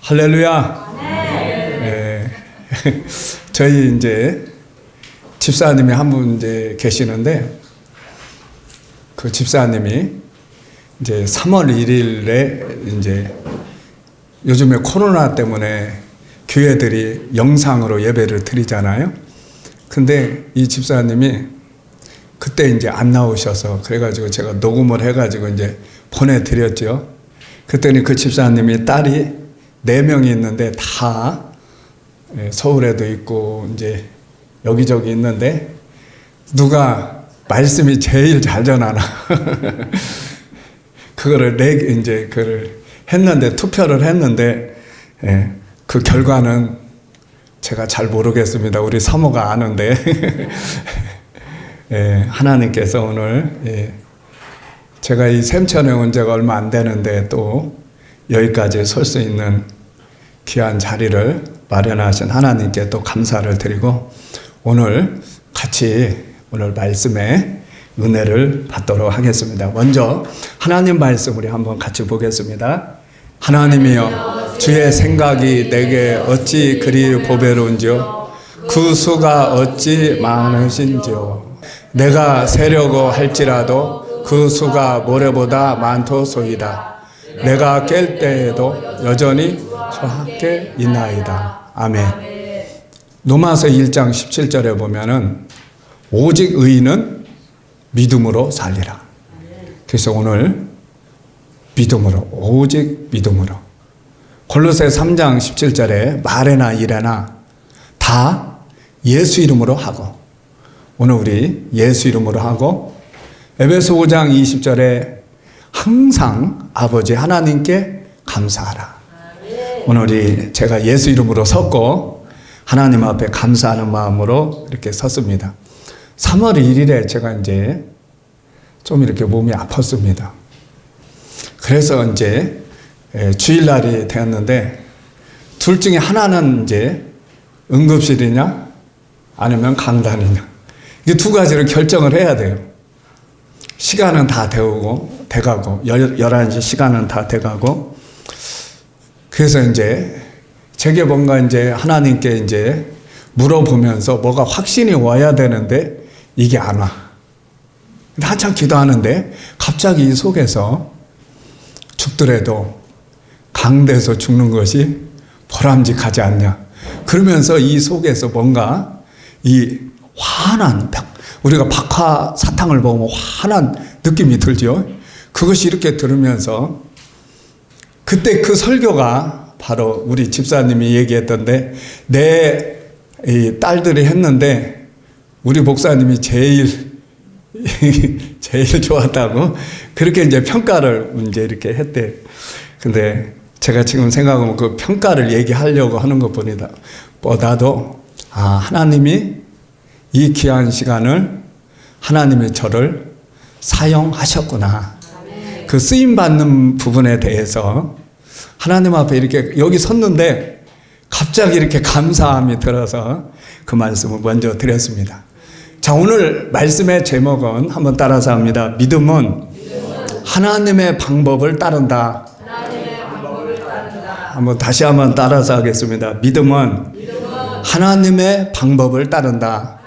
할렐루야. 네. 저희 이제 집사님이 한 분 이제 계시는데 그 집사님이 이제 3월 1일에 이제 요즘에 코로나 때문에 교회들이 영상으로 예배를 드리잖아요. 근데 이 집사님이 그때 이제 안 나오셔서 그래가지고 제가 녹음을 해가지고 이제 보내드렸죠. 그랬더니 그 집사님이 딸이 4명이 있는데 다 서울에도 있고 이제 여기저기 있는데 누가 말씀이 제일 잘 전하나 그거를 이제 그걸 했는데 투표를 했는데 그 결과는 제가 잘 모르겠습니다. 우리 사모가 아는데 하나님께서 오늘 제가 이 샘천에 온 지가 얼마 안 되는데 또 여기까지 설 수 있는 귀한 자리를 마련하신 하나님께 또 감사를 드리고 오늘 같이 오늘 말씀에 은혜를 받도록 하겠습니다. 먼저 하나님 말씀 우리 한번 같이 보겠습니다. 하나님이여 주의 생각이 내게 어찌 그리 보배로운지요 그 수가 어찌 많으신지요 내가 세려고 할지라도 그 수가 모래보다 많도소이다. 내가 깰 때에도 여전히 저 함께 있나이다. 아멘. 로마서 1장 17절에 보면은 오직 의인은 믿음으로 살리라. 그래서 오늘 믿음으로, 오직 믿음으로. 골로새 3장 17절에 말에나 일에나 다 예수 이름으로 하고 오늘 우리 예수 이름으로 하고 에베소 5장 20절에 항상 아버지 하나님께 감사하라. 오늘 제가 예수 이름으로 섰고 하나님 앞에 감사하는 마음으로 이렇게 섰습니다. 3월 1일에 제가 이제 좀 이렇게 몸이 아팠습니다. 그래서 이제 주일날이 되었는데 둘 중에 하나는 이제 응급실이냐 아니면 강단이냐 이 두 가지를 결정을 해야 돼요. 시간은 다 돼가고 11시 시간은 다 돼가고 그래서 이제 제게 뭔가 이제 하나님께 이제 물어보면서 뭐가 확신이 와야 되는데 이게 안 와. 근데 한참 기도하는데 갑자기 이 속에서 죽더라도 강대에서 죽는 것이 보람직하지 않냐. 그러면서 이 속에서 뭔가 이 환한 우리가 박하사탕을 먹으면 환한 느낌이 들죠. 그것이 이렇게 들으면서 그때 그 설교가 바로 우리 집사님이 얘기했던데 내 딸들이 했는데 우리 목사님이 제일 좋았다고 그렇게 이제 평가를 이제 이렇게 했대. 근데 제가 지금 생각하면 그 평가를 얘기하려고 하는 것보다도 하나님이 이 귀한 시간을 하나님이 저를 사용하셨구나. 그 쓰임받는 부분에 대해서 하나님 앞에 이렇게 여기 섰는데 갑자기 이렇게 감사함이 들어서 그 말씀을 먼저 드렸습니다. 자, 오늘 말씀의 제목은 한번 따라서 합니다. 믿음은 하나님의 방법을 따른다. 한번 다시 한번 따라서 하겠습니다. 믿음은 하나님의 방법을 따른다.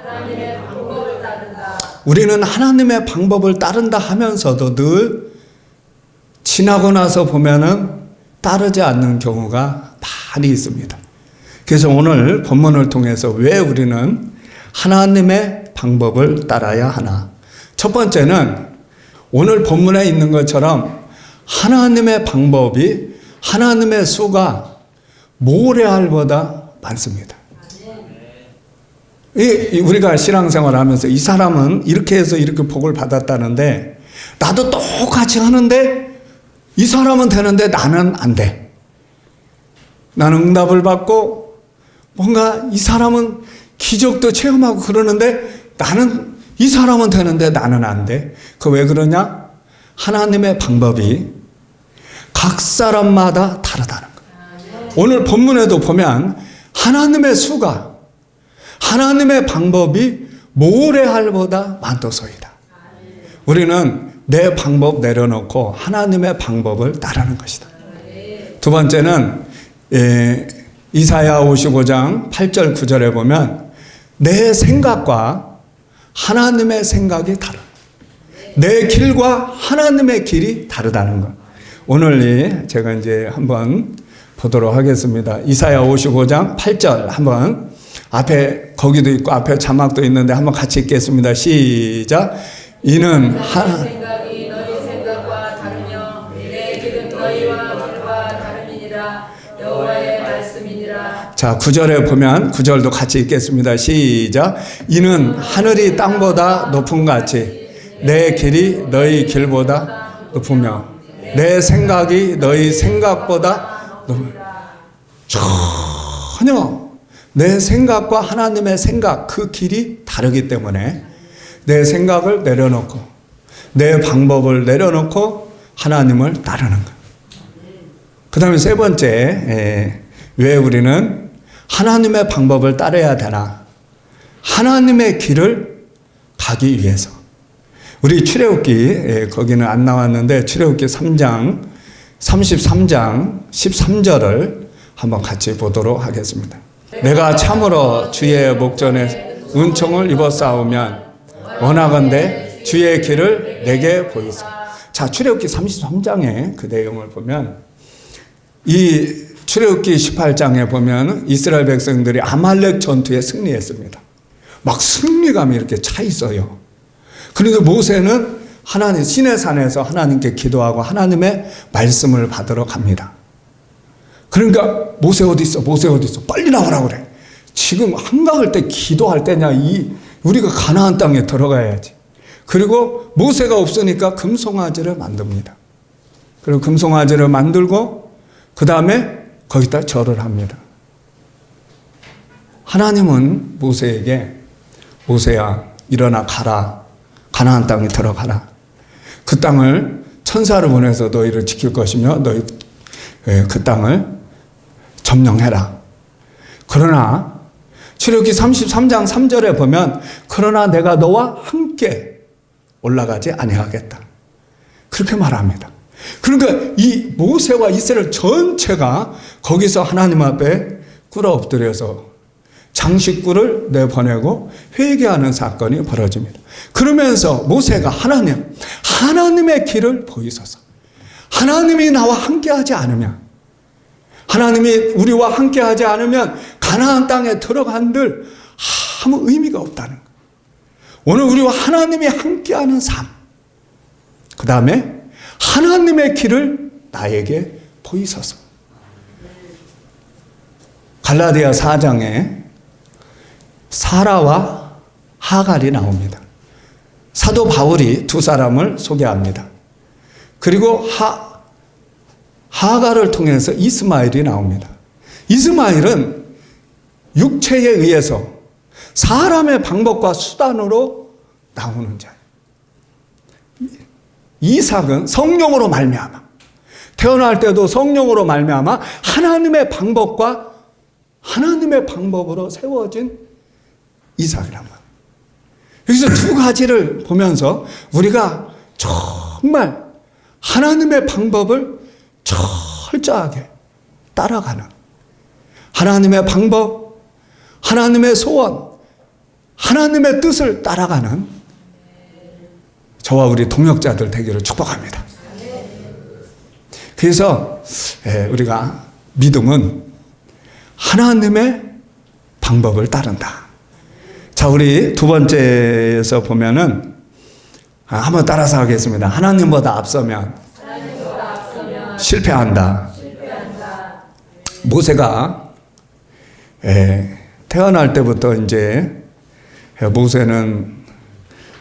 우리는 하나님의 방법을 따른다 하면서도 늘 지나고 나서 보면은 따르지 않는 경우가 많이 있습니다. 그래서 오늘 본문을 통해서 왜 우리는 하나님의 방법을 따라야 하나? 첫 번째는 오늘 본문에 있는 것처럼 하나님의 방법이 하나님의 수가 모래알보다 많습니다. 우리가 신앙생활을 하면서 이 사람은 이렇게 해서 이렇게 복을 받았다는데 나도 똑같이 하는데 이 사람은 되는데 나는 안 돼. 나는 응답을 받고 뭔가 이 사람은 기적도 체험하고 그러는데 나는 이 사람은 되는데 나는 안 돼. 그 왜 그러냐? 하나님의 방법이 각 사람마다 다르다는 거예요. 오늘 본문에도 보면 하나님의 수가 하나님의 방법이 모래알보다 많도소이다. 우리는 내 방법 내려놓고 하나님의 방법을 따르는 것이다. 두 번째는 이사야 55장 8절 9절에 보면 내 생각과 하나님의 생각이 다르다. 내 길과 하나님의 길이 다르다는 것. 오늘 제가 이제 한번 보도록 하겠습니다. 이사야 55장 8절 한번 앞에 거기도 있고 앞에 자막도 있는데 한번 같이 읽겠습니다. 시작. 이는 생각이 너희 생각과 다르며 내 길은 너희와 길과 다름이니라. 여호와의 말씀이니라. 자, 9절에 보면 9절도 같이 읽겠습니다. 시작. 이는 하늘이 땅보다 높은 같이 내 길이 너희 길보다 높으며 내 생각이 너희 생각보다 전혀 내 생각과 하나님의 생각 그 길이 다르기 때문에 내 생각을 내려놓고 내 방법을 내려놓고 하나님을 따르는 것. 그 다음에 세 번째, 왜 우리는 하나님의 방법을 따라야 되나? 하나님의 길을 가기 위해서. 우리 출애굽기, 거기는 안 나왔는데 출애굽기 3장 33장 13절을 한번 같이 보도록 하겠습니다. 내가 참으로 주의 목전에 은총을 입었사오면 원하건대 주의 길을 내게 보이소. 자, 출애굽기 33장의 그 내용을 보면 이 출애굽기 18장에 보면 이스라엘 백성들이 아말렉 전투에 승리했습니다. 막 승리감이 이렇게 차 있어요. 그런데 모세는 하나님 시내산에서 하나님께 기도하고 하나님의 말씀을 받으러 갑니다. 그러니까 모세 어디 있어? 모세 어디 있어? 빨리 나오라고 그래. 지금 한가할 때 기도할 때냐? 우리가 가나안 땅에 들어가야지. 그리고 모세가 없으니까 금송아지를 만듭니다. 그리고 금송아지를 만들고 그 다음에 거기다 절을 합니다. 하나님은 모세에게 모세야 일어나 가라. 가나안 땅에 들어가라. 그 땅을 천사를 보내서 너희를 지킬 것이며 너희 그 땅을 점령해라. 그러나 출애굽기 33장 3절에 보면 그러나 내가 너와 함께 올라가지 아니하겠다. 그렇게 말합니다. 그러니까 이 모세와 이스라엘 전체가 거기서 하나님 앞에 꿇어 엎드려서 장식구를 내보내고 회개하는 사건이 벌어집니다. 그러면서 모세가 하나님의 길을 보이소서. 하나님이 나와 함께하지 않으면, 하나님이 우리와 함께하지 않으면 가나안 땅에 들어간들 아무 의미가 없다는 것. 오늘 우리와 하나님이 함께하는 삶, 그 다음에 하나님의 길을 나에게 보이소서. 갈라디아 4장에 사라와 하갈이 나옵니다. 사도 바울이 두 사람을 소개합니다. 그리고 하갈을 통해서 이스마엘이 나옵니다. 이스마엘은 육체에 의해서 사람의 방법과 수단으로 나오는 자예요. 이삭은 성령으로 말미암아, 태어날 때도 성령으로 말미암아 하나님의 방법과 하나님의 방법으로 세워진 이삭이란 말이에요. 여기서 두 가지를 보면서 우리가 정말 하나님의 방법을 철저하게 따라가는, 하나님의 방법, 하나님의 소원, 하나님의 뜻을 따라가는 저와 우리 동역자들 되기를 축복합니다. 그래서 우리가 믿음은 하나님의 방법을 따른다. 자, 우리 두 번째에서 보면은 한번 따라서 하겠습니다. 하나님보다 앞서면 실패한다. 모세가 태어날 때부터 이제 모세는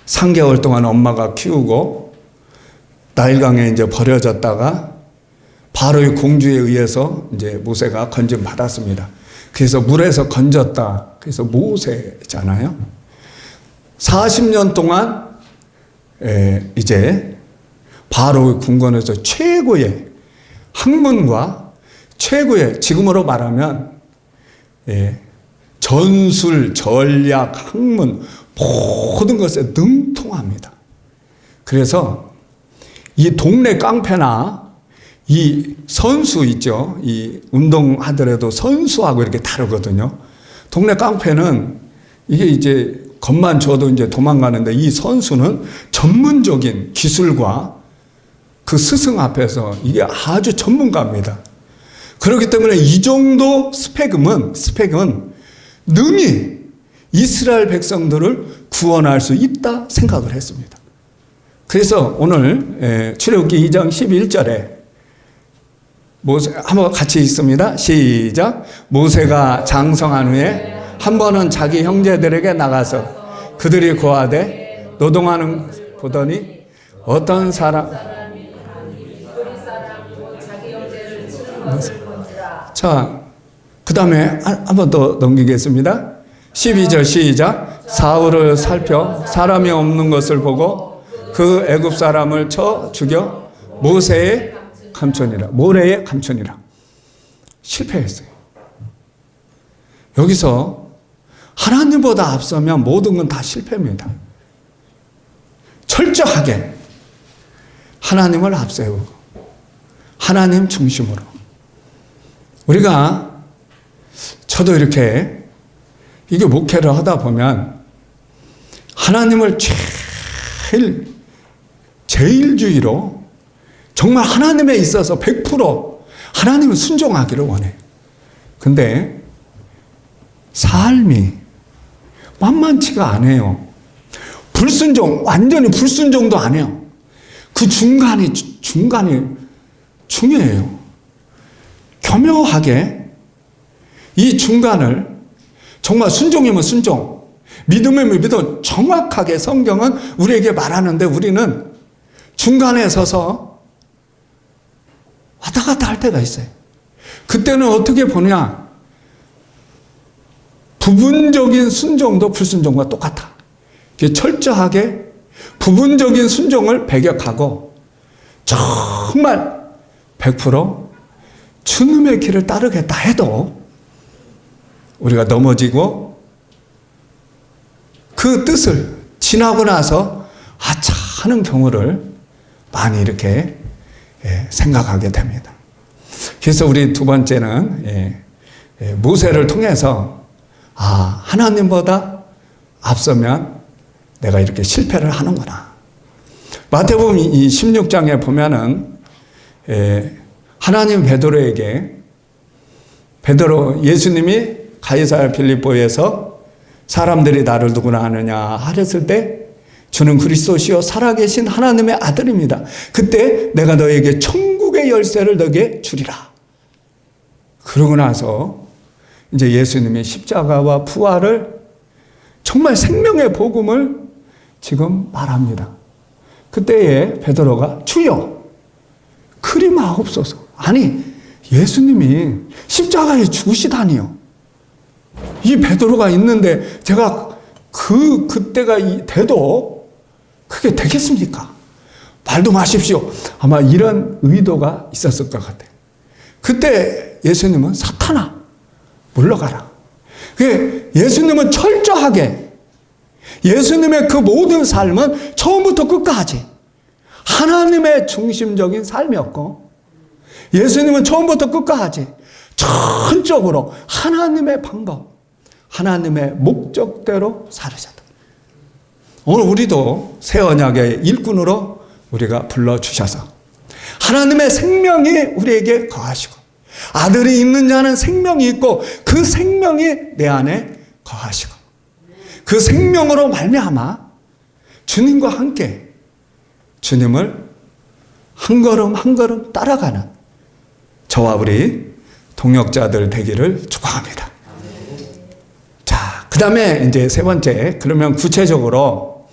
3개월 동안 엄마가 키우고 나일강에 이제 버려졌다가 바로의 공주에 의해서 이제 모세가 건진 받았습니다. 그래서 물에서 건졌다. 그래서 모세잖아요. 40년 동안 이제 바로의 궁궐에서 최고의 학문과 최고의, 지금으로 말하면 전술, 전략, 학문 모든 것에 능통합니다. 그래서 이 동네 깡패나 이 선수 있죠. 이 운동하더라도 선수하고 이렇게 다르거든요. 동네 깡패는 이게 이제 겁만 줘도 이제 도망가는데 이 선수는 전문적인 기술과 그 스승 앞에서 이게 아주 전문가입니다. 그렇기 때문에 이 정도 스펙은 능히 이스라엘 백성들을 구원할 수 있다 생각을 했습니다. 그래서 오늘 출애굽기 2장 11절에 모세 한번 같이 읽습니다. 시작. 모세가 장성한 후에 한 번은 자기 형제들에게 나가서 그들이 고하되 노동하는 것을 보더니 어떤 사람 자, 그 다음에 한 번 더 넘기겠습니다. 12절 시작. 사울을 살펴 사람이 없는 것을 보고 그 애굽 사람을 쳐 죽여 모세의 감촌이라, 모래의 감촌이라. 실패했어요. 여기서 하나님보다 앞서면 모든 건 다 실패입니다. 철저하게 하나님을 앞세우고 하나님 중심으로. 우리가 저도 이렇게 이게 목회를 하다 보면 하나님을 제일주의로 정말 하나님에 있어서 100% 하나님을 순종하기를 원해요. 근데 삶이 만만치가 않아요. 불순종, 완전히 불순종도 안 해요. 그 중간이 중요해요. 교묘하게 이 중간을 정말 순종이면 순종, 믿음이면 믿음, 정확하게 성경은 우리에게 말하는데 우리는 중간에 서서 왔다 갔다 할 때가 있어요. 그때는 어떻게 보냐? 부분적인 순종도 불순종과 똑같아. 철저하게 부분적인 순종을 배격하고 정말 100% 주님의 길을 따르겠다 해도 우리가 넘어지고 그 뜻을 지나고 나서 아차 하는 경우를 많이 이렇게 생각하게 됩니다. 그래서 우리 두 번째는 모세를 통해서 하나님보다 앞서면 내가 이렇게 실패를 하는구나. 마태복음 16장에 보면은 하나님 베드로 예수님이 가이사랴 빌립보에서 사람들이 나를 누구나 아느냐 하랬을 때 주는 그리스도시요 살아계신 하나님의 아들입니다. 그때 내가 너에게 천국의 열쇠를 너에게 주리라. 그러고 나서 이제 예수님의 십자가와 부활을 정말 생명의 복음을 지금 말합니다. 그때에 베드로가 주여 그리 마옵소서. 아니 예수님이 십자가에 죽으시다니요. 이 베드로가 있는데 제가 그때가 돼도 그게 되겠습니까? 말도 마십시오. 아마 이런 의도가 있었을 것 같아요. 그때 예수님은 사탄아 물러가라. 예수님은 철저하게 예수님의 그 모든 삶은 처음부터 끝까지 하나님의 중심적인 삶이었고 예수님은 처음부터 끝까지 전적으로 하나님의 방법, 하나님의 목적대로 살으셨다. 오늘 우리도 새 언약의 일꾼으로 우리가 불러주셔서 하나님의 생명이 우리에게 거하시고 아들이 있는 자는 생명이 있고 그 생명이 내 안에 거하시고 그 생명으로 말미암아 주님과 함께 주님을 한 걸음 한 걸음 따라가는 저와 우리 동역자들 되기를 축복합니다. 자, 그 다음에 이제 세 번째, 그러면 구체적으로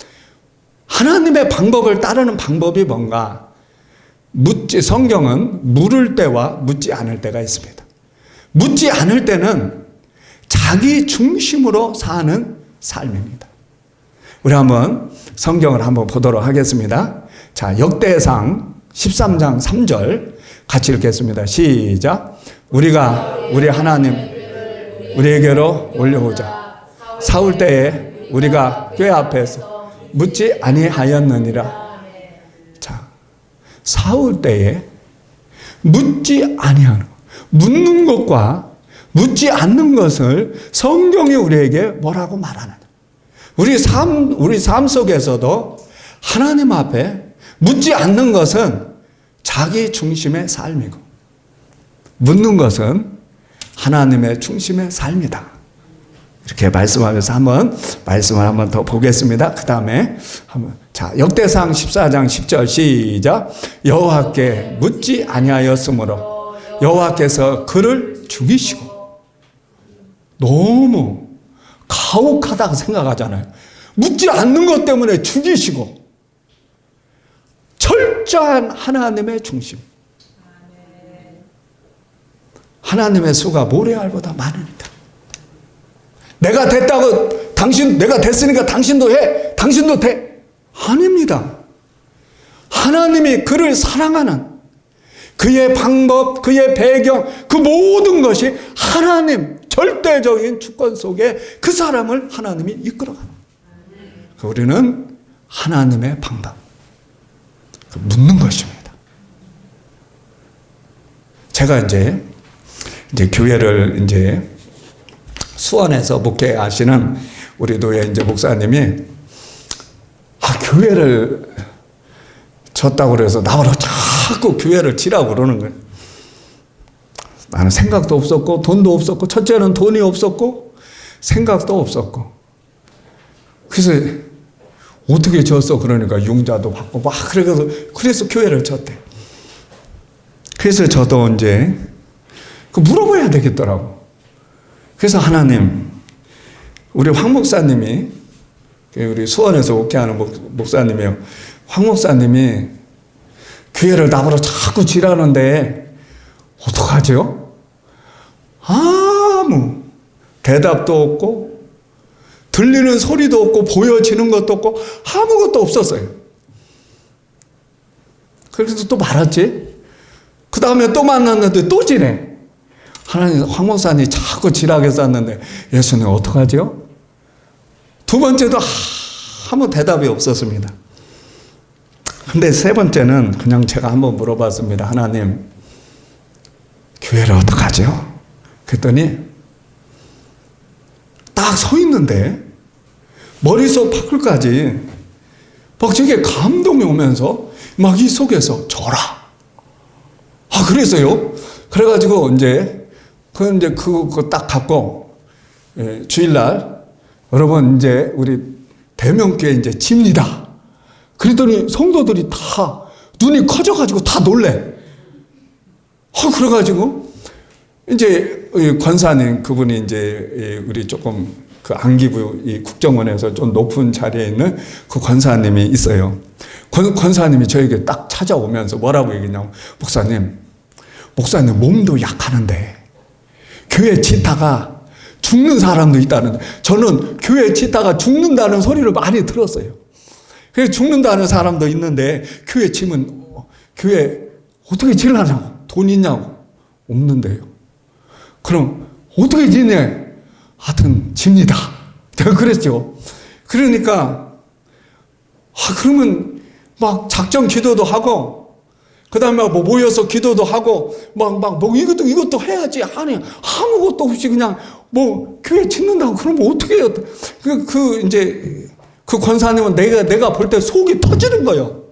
하나님의 방법을 따르는 방법이 뭔가? 성경은 물을 때와 묻지 않을 때가 있습니다. 묻지 않을 때는 자기 중심으로 사는 삶입니다. 우리 한번 성경을 한번 보도록 하겠습니다. 자, 역대상 13장 3절 같이 읽겠습니다. 시작. 우리가 우리 하나님 우리에게로 올려오자. 사울 때에 우리가 궤 앞에서 묻지 아니하였느니라. 자, 사울 때에 묻지 아니하는 것. 묻는 것과 묻지 않는 것을 성경이 우리에게 뭐라고 말하느냐. 우리 삶 속에서도 하나님 앞에 묻지 않는 것은 자기 중심의 삶이고, 묻는 것은 하나님의 중심의 삶이다. 이렇게 말씀하면서 말씀을 한번 더 보겠습니다. 그 다음에 자, 역대상 14장 10절 시작. 여호와께 묻지 아니하였으므로 여호와께서 그를 죽이시고. 너무 가혹하다고 생각하잖아요. 묻지 않는 것 때문에 죽이시고. 철저한 하나님의 중심. 하나님의 수가 모래알보다 많으니까. 내가 됐다고 내가 됐으니까 당신도 해. 당신도 돼. 아닙니다. 하나님이 그를 사랑하는 그의 방법, 그의 배경, 그 모든 것이 하나님 절대적인 주권 속에 그 사람을 하나님이 이끌어가는. 우리는 하나님의 방법, 묻는 것입니다. 제가 이제 교회를 수원에서 목회하시는 우리 노예 목사님이 교회를 졌다고 그래서 나보고 자꾸 교회를 지라고 그러는 거예요. 나는 생각도 없었고 돈도 없었고, 첫째는 돈이 없었고 생각도 없었고, 그래서 어떻게 졌어? 그러니까 융자도 받고 막 그래서 교회를 졌대. 그래서 저도 물어봐야 되겠더라고. 그래서 하나님, 우리 황 목사님이, 우리 수원에서 목회하는 목사님이요, 황 목사님이 교회를 나보러 자꾸 지라는데 어떡하죠? 아무 대답도 없고 들리는 소리도 없고 보여지는 것도 없고 아무것도 없었어요. 그래서 또 말았지. 그 다음에 또 만났는데 또 지내. 하나님, 황 목사님이 자꾸 지라게 쌌는데 예수님 어떡하죠? 두 번째도 아무 대답이 없었습니다. 근데 세 번째는 그냥 제가 한번 물어봤습니다. 하나님, 교회를 어떡하죠? 그랬더니 딱 서 있는데 머리속 발끝까지 막 저게 감동이 오면서 막 이 속에서 져라. 그래서요. 그래가지고 그거 딱 갖고 주일날 여러분 우리 대명교회 집니다. 그랬더니 성도들이 다 눈이 커져가지고 다 놀래. 그래가지고 권사님 그분이 우리 조금 그 안기부 이 국정원에서 좀 높은 자리에 있는 그 권사님이 있어요. 권사님이 저에게 딱 찾아오면서 뭐라고 얘기했냐면, 목사님 몸도 약하는데 교회 짓다가 죽는 사람도 있다는데, 저는 교회 짓다가 죽는다는 소리를 많이 들었어요. 그래서 죽는다는 사람도 있는데 교회 지면 교회 어떻게 지려냐고. 돈 있냐고. 없는데요. 그럼 어떻게 지내? 하여튼 집니다. 내가 그랬죠. 그러니까 그러면 막 작전 기도도 하고, 그 다음에 모여서 기도도 하고, 이것도 해야지. 아니, 아무것도 없이 그냥 교회 짓는다고 그러면 어떻게 해요? 그 권사님은 내가 볼 때 속이 터지는 거예요.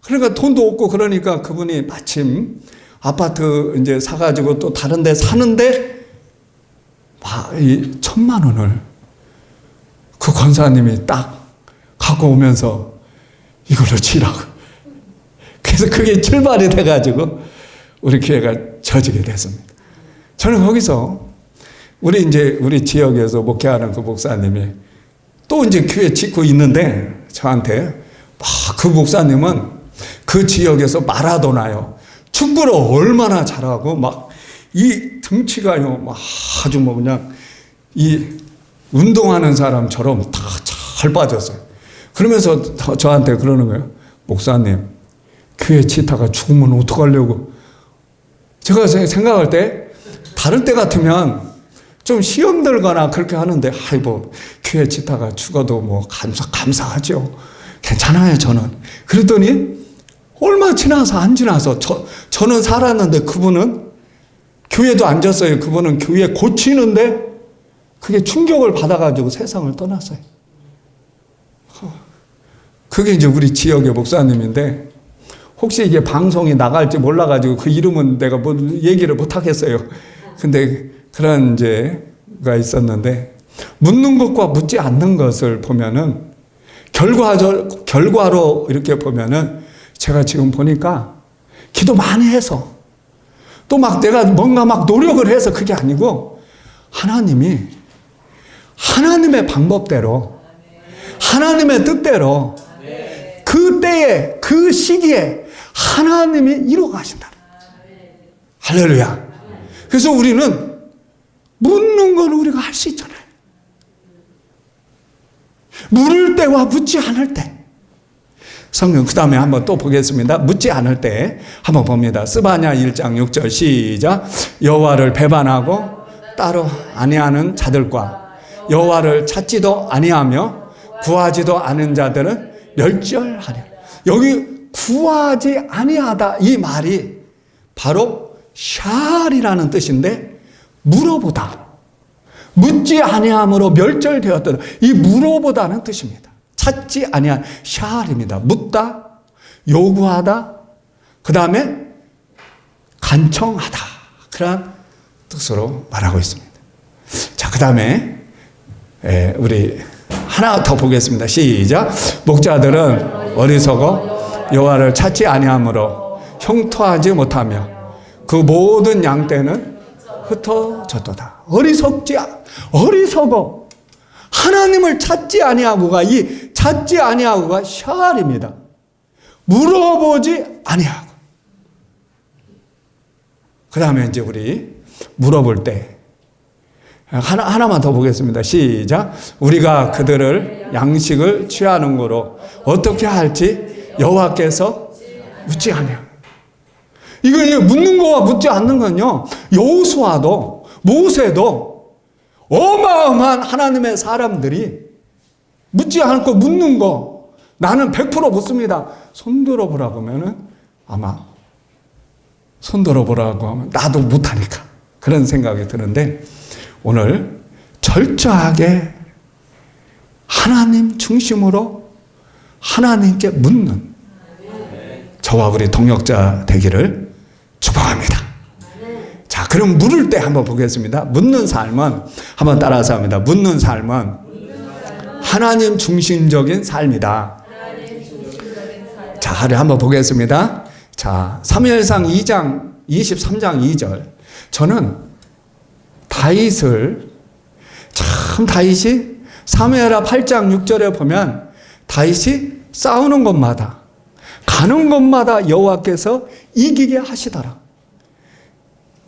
그러니까 돈도 없고, 그러니까 그분이 마침 아파트 사가지고 또 다른 데 사는데, 이 1,000만 원을 그 권사님이 딱 갖고 오면서 이걸로 치라고. 그래서 그게 출발이 돼가지고 우리 교회가 져지게 됐습니다. 저는 거기서 우리 지역에서 목회하는 그 목사님이 또 교회 짓고 있는데 저한테 그 목사님은 그 지역에서 마라도나요. 축구를 얼마나 잘하고 이 등치가요 아주 그냥 이 운동하는 사람처럼 다 잘 빠졌어요. 그러면서 저한테 그러는 거예요. 목사님, 교회 짓다가 죽으면 어떡하려고. 제가 생각할 때 다른 때 같으면 좀 시험 들거나 그렇게 하는데, 교회 짓다가 죽어도 감사하죠. 괜찮아요, 저는. 그랬더니 얼마 지나서 안 지나서 저는 살았는데 그분은 교회도 앉았어요. 그분은 교회 고치는데 그게 충격을 받아가지고 세상을 떠났어요. 그게 이제 우리 지역의 목사님인데 혹시 이게 방송이 나갈지 몰라가지고 그 이름은 내가 뭐 얘기를 못 하겠어요. 근데 그런 이제가 있었는데 묻는 것과 묻지 않는 것을 보면은 결과로 이렇게 보면은 제가 지금 보니까 기도 많이 해서 또 막 내가 뭔가 막 노력을 해서 그게 아니고 하나님이 하나님의 방법대로 하나님의 뜻대로 그 때에 그 시기에 하나님이 이루어 가신다. 할렐루야. 그래서 우리는 묻는 걸 우리가 할 수 있잖아요. 물을 때와 묻지 않을 때. 성경 그 다음에 한번 또 보겠습니다. 묻지 않을 때 한번 봅니다. 스바냐 1장 6절 시작. 여호와를 배반하고 따로 아니하는 자들과 여호와를 찾지도 아니하며 구하지도 않은 자들은 멸절하려. 여기 구하지 아니하다 이 말이 바로 샬이라는 뜻인데 물어보다. 묻지 아니함으로 멸절되었더라. 이 물어보다는 뜻입니다. 찾지 아니한 샬입니다. 묻다, 요구하다, 그 다음에 간청하다. 그런 뜻으로 말하고 있습니다. 자, 그 다음에 우리 하나 더 보겠습니다. 시작. 목자들은 어리석어 여호와를 찾지 아니함으로 형통하지 못하며 그 모든 양떼는 흩어졌도다. 어리석어. 하나님을 찾지 아니하고가 이 찾지 아니하고가 샬입니다. 물어보지 아니하고. 그 다음에 이제 우리 물어볼 때 하나만 더 보겠습니다. 시작. 우리가 그들을 양식을 취하는 거로 어떻게 할지 여호와께서 묻지 아니하고. 이거 묻는 거와 묻지 않는 건요. 여호수아도 모세도 어마어마한 하나님의 사람들이 묻지 않고 묻는 거 나는 100% 묻습니다. 손 들어보라고 하면은 아마 손 들어보라고 하면 나도 못하니까 그런 생각이 드는데 오늘 철저하게 하나님 중심으로 하나님께 묻는 저와 우리 동역자 되기를 축복합니다. 자, 그럼 물을 때 한번 보겠습니다. 묻는 삶은 한번 따라서 합니다. 묻는 삶은 하나님 중심적인 삶이다. 자, 한번 보겠습니다. 자, 사무엘상 2장 23장 2절. 저는 다윗이 사무엘하 8장 6절에 보면 다윗이 싸우는 곳마다 가는 곳마다 여호와께서 이기게 하시더라.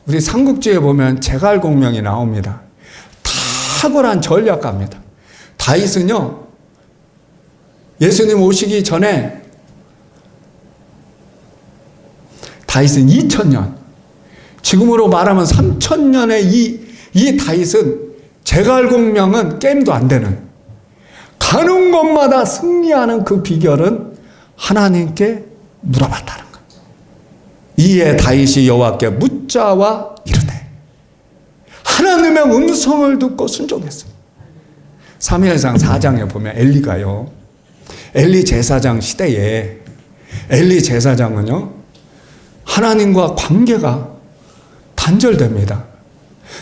우리 삼국지에 보면 제갈공명이 나옵니다. 탁월한 전략가입니다. 다윗은요, 예수님 오시기 전에 다윗은 2000년, 지금으로 말하면 3000년의 이 다윗은 제갈공명은 게임도 안 되는, 가는 곳마다 승리하는 그 비결은 하나님께 물어봤다는 것. 이에 다윗이 여호와께 묻자와 이르되 하나님의 음성을 듣고 순종했습니다. 사무엘상 4장에 보면 엘리가요, 엘리 제사장 시대에 엘리 제사장은요 하나님과 관계가 단절됩니다.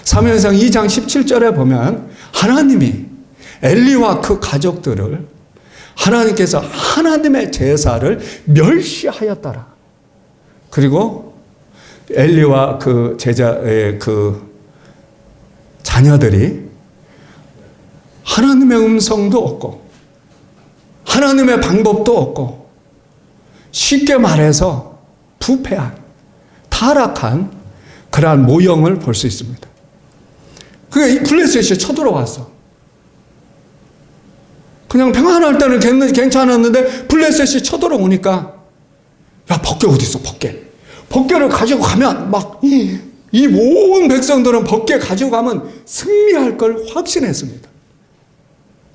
사무엘상 2장 17절에 보면 하나님이 엘리와 그 가족들을 하나님께서 하나님의 제사를 멸시하였더라. 그리고 엘리와 그 제자의 그 자녀들이 하나님의 음성도 없고 하나님의 방법도 없고 쉽게 말해서 부패한 타락한 그러한 모형을 볼 수 있습니다. 그게 블레셋이 쳐들어왔어. 그냥 평안할 때는 괜찮았는데 블레셋이 쳐들어오니까 야, 법궤 어디 있어, 법궤. 법궤를 가지고 가면 막 이 온 백성들은 법궤 가지고 가면 승리할 걸 확신했습니다.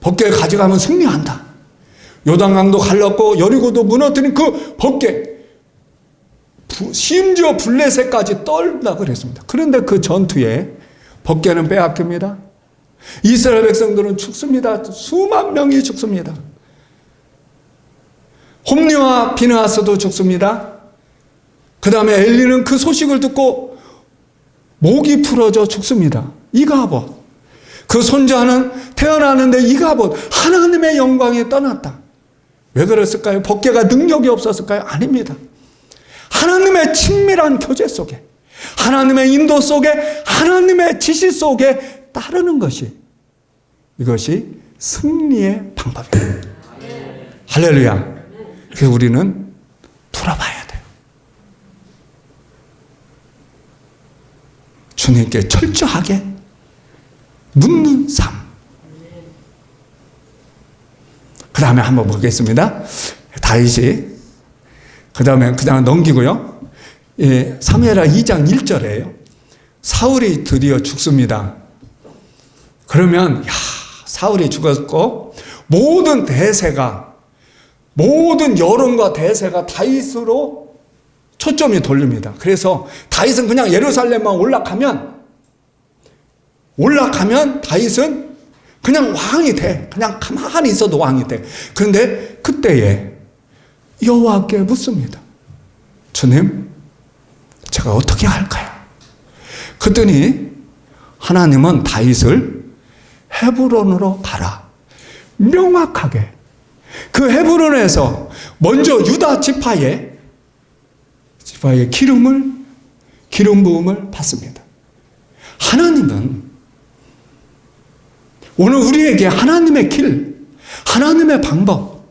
법궤 가져가면 승리한다. 요단강도 갈랐고 여리고도 무너뜨린 그 법궤. 심지어 블레셋까지 떨다 그랬습니다. 그런데 그 전투에 법궤는 빼앗깁니다. 이스라엘 백성들은 죽습니다. 수만 명이 죽습니다. 홈리와 비느하스도 죽습니다. 그 다음에 엘리는 그 소식을 듣고 목이 풀어져 죽습니다. 이가봇, 그 손자는 태어나는데 이가봇, 하나님의 영광에 떠났다. 왜 그랬을까요? 법궤가 능력이 없었을까요? 아닙니다. 하나님의 친밀한 교제 속에, 하나님의 인도 속에, 하나님의 지시 속에 따르는 것이, 이것이 승리의 방법입니다. 할렐루야. 그래서 우리는 돌아봐야 돼요. 주님께 철저하게 묻는 삶. 그 다음에 한번 보겠습니다. 다윗이, 그 다음에 그냥 넘기고요. 사무엘하 2장 1절에요. 사울이 드디어 죽습니다. 그러면 사울이 죽었고 모든 대세가, 모든 여론과 대세가 다윗으로 초점이 돌립니다. 그래서 다윗은 그냥 예루살렘만 올라가면 다윗은 그냥 왕이 돼. 그냥 가만히 있어도 왕이 돼. 그런데 그때에 여호와께 묻습니다. 주님, 제가 어떻게 할까요? 그랬더니 하나님은 다윗을 헤브론으로 가라. 명확하게. 그 헤브론에서 먼저 유다 지파의 기름 부음을 받습니다. 하나님은 오늘 우리에게 하나님의 길, 하나님의 방법.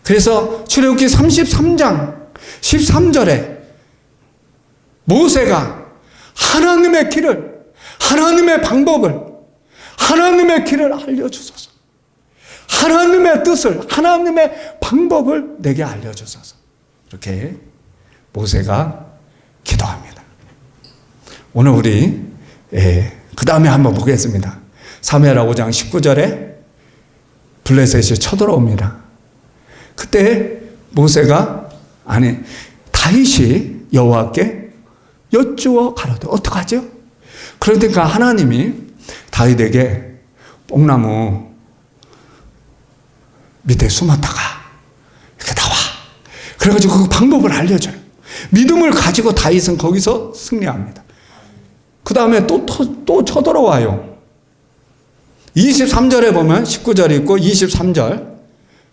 그래서 출애굽기 33장 13절에 모세가 하나님의 길을, 하나님의 방법을, 하나님의 길을 알려주소서. 하나님의 뜻을, 하나님의 방법을 내게 알려주소서. 이렇게 모세가 기도합니다. 오늘 우리 그 다음에 한번 보겠습니다. 사무엘하 5장 19절에 블레셋이 쳐들어옵니다. 그때 다윗이 여호와께 여쭈어 가로되 어떡하죠? 그러니까 하나님이 다윗에게 뽕나무 밑에 숨었다가 이렇게 나와. 그래가지고 그 방법을 알려줘요. 믿음을 가지고 다윗은 거기서 승리합니다. 그 다음에 또 쳐들어와요. 23절에 보면 19절이 있고 23절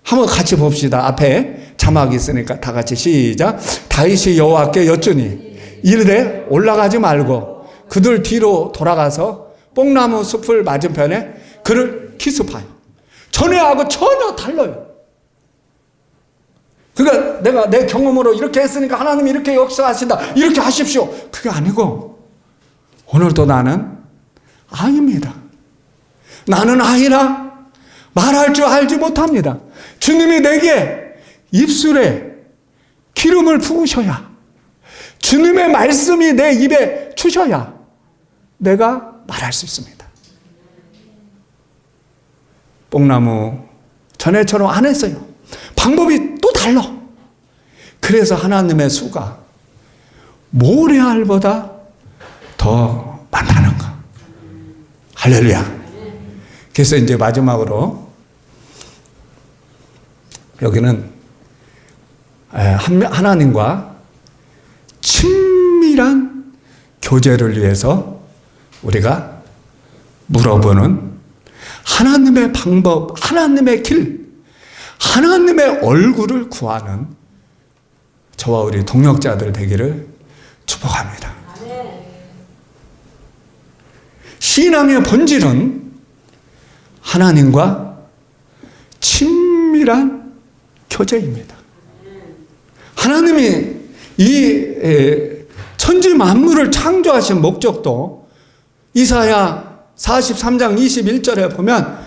한번 같이 봅시다. 앞에 자막이 있으니까 다 같이 시작. 다윗이 여호와께 여쭈니 이르되 올라가지 말고 그들 뒤로 돌아가서 뽕나무 숲을 맞은편에 그를 기습하여. 전에하고 전혀 달라요. 그러니까 내가 내 경험으로 이렇게 했으니까 하나님이 이렇게 역사하신다, 이렇게 하십시오, 그게 아니고 오늘도 나는 아입니다. 나는 아이라 말할 줄 알지 못합니다. 주님이 내게 입술에 기름을 부으셔야, 주님의 말씀이 내 입에 주셔야 내가 말할 수 있습니다. 뽕나무 전에처럼 안 했어요. 방법이 또 달라. 그래서 하나님의 수가 모래알보다 더 많다는 거. 할렐루야. 그래서 이제 마지막으로 여기는 하나님과 친밀한 교제를 위해서 우리가 물어보는 하나님의 방법, 하나님의 길, 하나님의 얼굴을 구하는 저와 우리 동역자들 되기를 축복합니다. 신앙의 본질은 하나님과 친밀한 교제입니다. 하나님이 이 천지 만물을 창조하신 목적도 이사야 43장 21절에 보면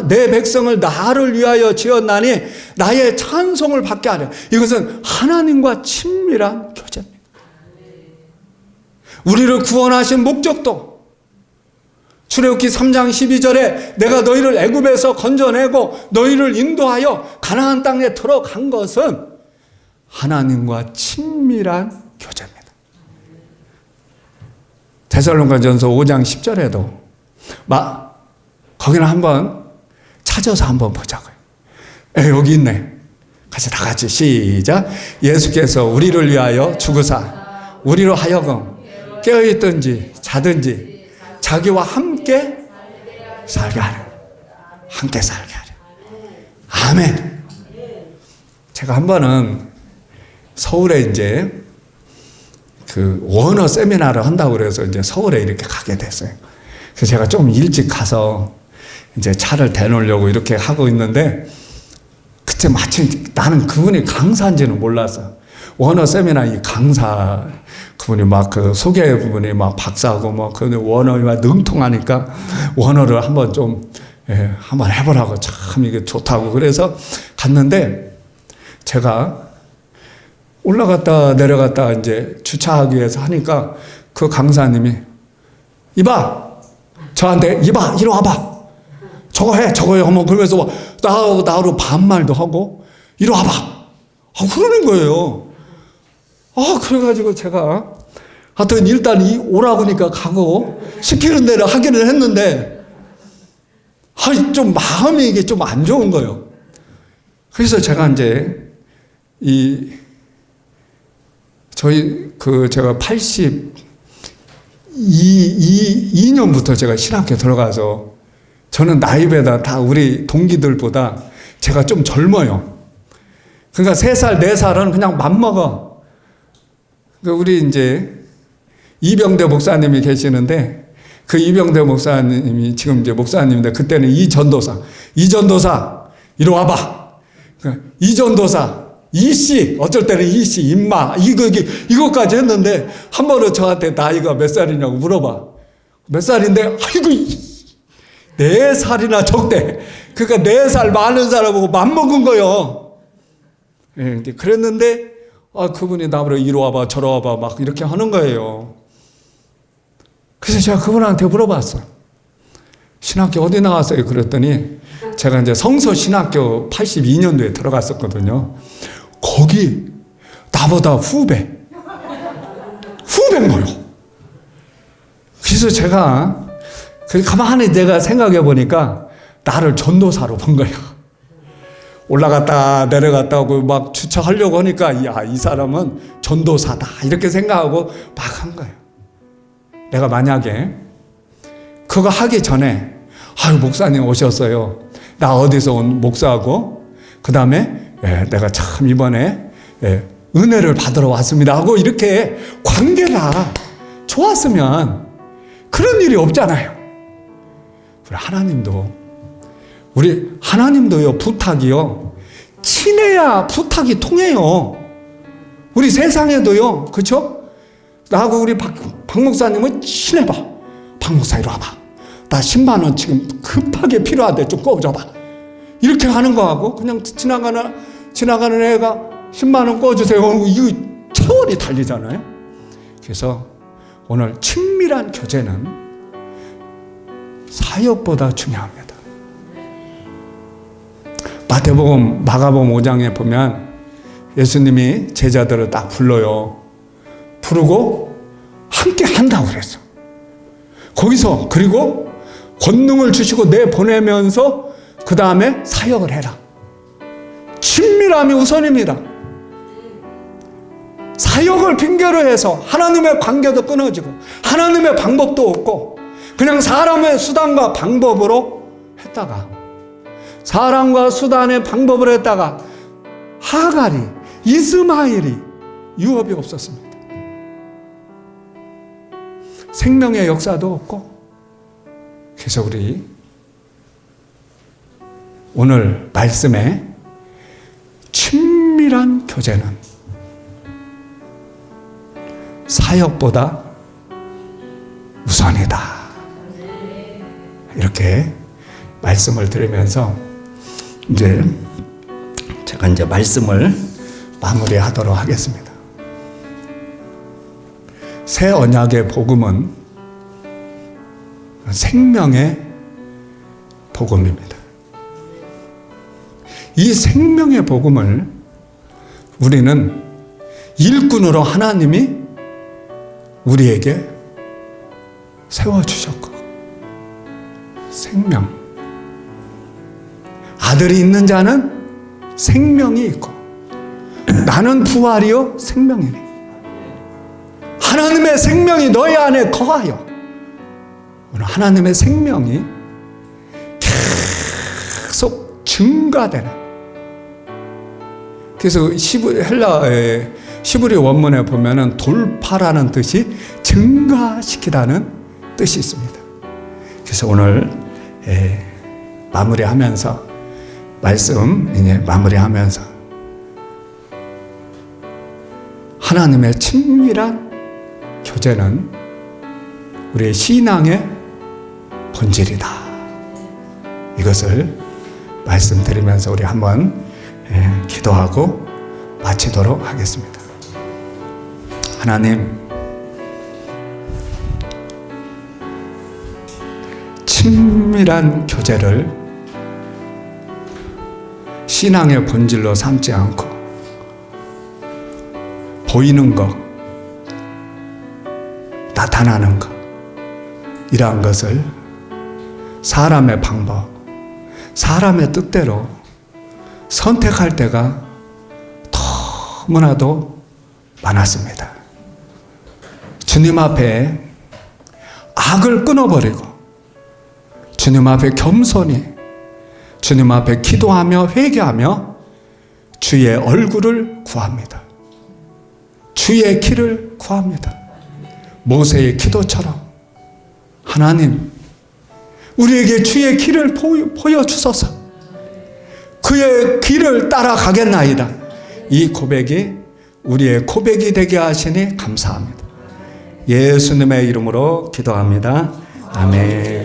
내 백성을 나를 위하여 지었나니 나의 찬송을 받게 하려. 이것은 하나님과 친밀한 교제입니다. 우리를 구원하신 목적도 출애굽기 3장 12절에 내가 너희를 애굽에서 건져내고 너희를 인도하여 가나안 땅에 들어간 것은 하나님과 친밀한 교제입니다. 데살로니가전서 5장 10절에도 거기는 한번 찾아서 한번 보자고요. 여기 있네. 다 같이 시작. 예수께서 우리를 위하여 죽으사 우리로 하여금 깨어있든지 자든지 자기와 함께 살게 하려. 함께 살게 하려. 아멘. 제가 한 번은 서울에 이제 그 원어 세미나를 한다고 그래서 이제 서울에 이렇게 가게 됐어요. 그래서 제가 좀 일찍 가서 이제 차를 대놓으려고 이렇게 하고 있는데 그때 마침 나는 그분이 강사인지는 몰랐어. 원어 세미나 이 강사 그분이 막 그 소개 부분이 막 박사고 뭐 그 원어가 막 능통하니까 원어를 한번 좀 한번 해보라고 참 이게 좋다고 그래서 갔는데 제가 올라갔다 내려갔다 이제 주차하기 위해서 하니까 그 강사님이 이봐 저한테 이봐 이리 와봐 저거 해 저거 해 뭐 그러면서 나로 반말도 하고 이리 와봐 그러는 거예요. 그래가지고 제가 하여튼 일단 오라고 하니까 가고 시키는 대로 하기는 했는데 좀 마음이 이게 좀 안 좋은 거예요. 그래서 제가 이제 제가 82년부터 제가 신학교 들어가서 저는 나이배다 다 우리 동기들보다 제가 좀 젊어요. 그러니까 3살, 4살은 그냥 맘먹어. 우리 이제 이병대 목사님이 계시는데 그 이병대 목사님이 지금 이제 목사님인데 그때는 이전도사 이리 와봐. 이전도사 이씨 어쩔 때는 이씨 임마 이거까지 했는데 한 번은 저한테 나이가 몇 살이냐고 물어봐. 몇 살인데 아이고 4살이나 적대. 그러니까 4살 많은 사람하고 맘먹은 거요. 그랬는데 그분이 나보고 이리 와봐 저리 와봐 막 이렇게 하는 거예요. 그래서 제가 그분한테 물어봤어. 신학교 어디 나왔어요? 그랬더니 제가 이제 성서신학교 82년도에 들어갔었거든요. 거기 나보다 후배인 거예요. 그래서 제가 가만히 내가 생각해 보니까 나를 전도사로 본 거예요. 올라갔다 내려갔다 하고 막 주차하려고 하니까 이 사람은 전도사다 이렇게 생각하고 막 한 거예요. 내가 만약에 그거 하기 전에 목사님 오셨어요. 나 어디서 온 목사하고 그 다음에 내가 참 이번에 은혜를 받으러 왔습니다 하고 이렇게 관계가 좋았으면 그런 일이 없잖아요. 우리 하나님도요 부탁이요 친해야 부탁이 통해요. 우리 세상에도요 그렇죠? 나하고 우리 박 목사님은 친해봐. 박 목사 이리 와봐. 나 10만 원 지금 급하게 필요한데 좀 꿔줘봐. 이렇게 하는 거하고 그냥 지나가는 애가 10만 원 꿔주세요. 이거 차원이 달리잖아요. 그래서 오늘 친밀한 교제는 사역보다 중요합니다. 마태복음, 마가복음 5장에 보면 예수님이 제자들을 딱 불러요. 부르고 함께 한다고 그랬어. 거기서 그리고 권능을 주시고 내보내면서 그 다음에 사역을 해라. 친밀함이 우선입니다. 사역을 핑계로 해서 하나님의 관계도 끊어지고 하나님의 방법도 없고 그냥 사람의 수단과 방법으로 했다가 사람과 수단의 방법을 했다가 하갈이 이스마엘이 유업이 없었습니다. 생명의 역사도 없고 그래서 우리 오늘 말씀에 친밀한 교제는 사역보다 우선이다. 이렇게 말씀을 들으면서 이제 제가 이제 말씀을 마무리하도록 하겠습니다. 새 언약의 복음은 생명의 복음입니다. 이 생명의 복음을 우리는 일꾼으로 하나님이 우리에게 세워주셨고, 생명. 아들이 있는 자는 생명이 있고, 나는 부활이요 생명이니. 하나님의 생명이 너희 안에 거하여, 오늘 하나님의 생명이 계속 증가되는. 그래서 헬라의 히브리 원문에 보면은 돌파라는 뜻이 증가시키다는 뜻이 있습니다. 그래서 오늘 마무리하면서, 말씀 이제 마무리하면서 하나님의 친밀한 교제는 우리의 신앙의 본질이다. 이것을 말씀드리면서 우리 한번 기도하고 마치도록 하겠습니다. 하나님, 친밀한 교제를 신앙의 본질로 삼지 않고 보이는 것, 나타나는 것, 이러한 것을 사람의 방법, 사람의 뜻대로 선택할 때가 너무나도 많았습니다. 주님 앞에 악을 끊어버리고 주님 앞에 겸손히, 주님 앞에 기도하며 회개하며 주의 얼굴을 구합니다. 주의 길을 구합니다. 모세의 기도처럼 하나님, 우리에게 주의 길을 보여주소서. 그의 길을 따라가겠나이다. 이 고백이 우리의 고백이 되게 하시니 감사합니다. 예수님의 이름으로 기도합니다. 아멘.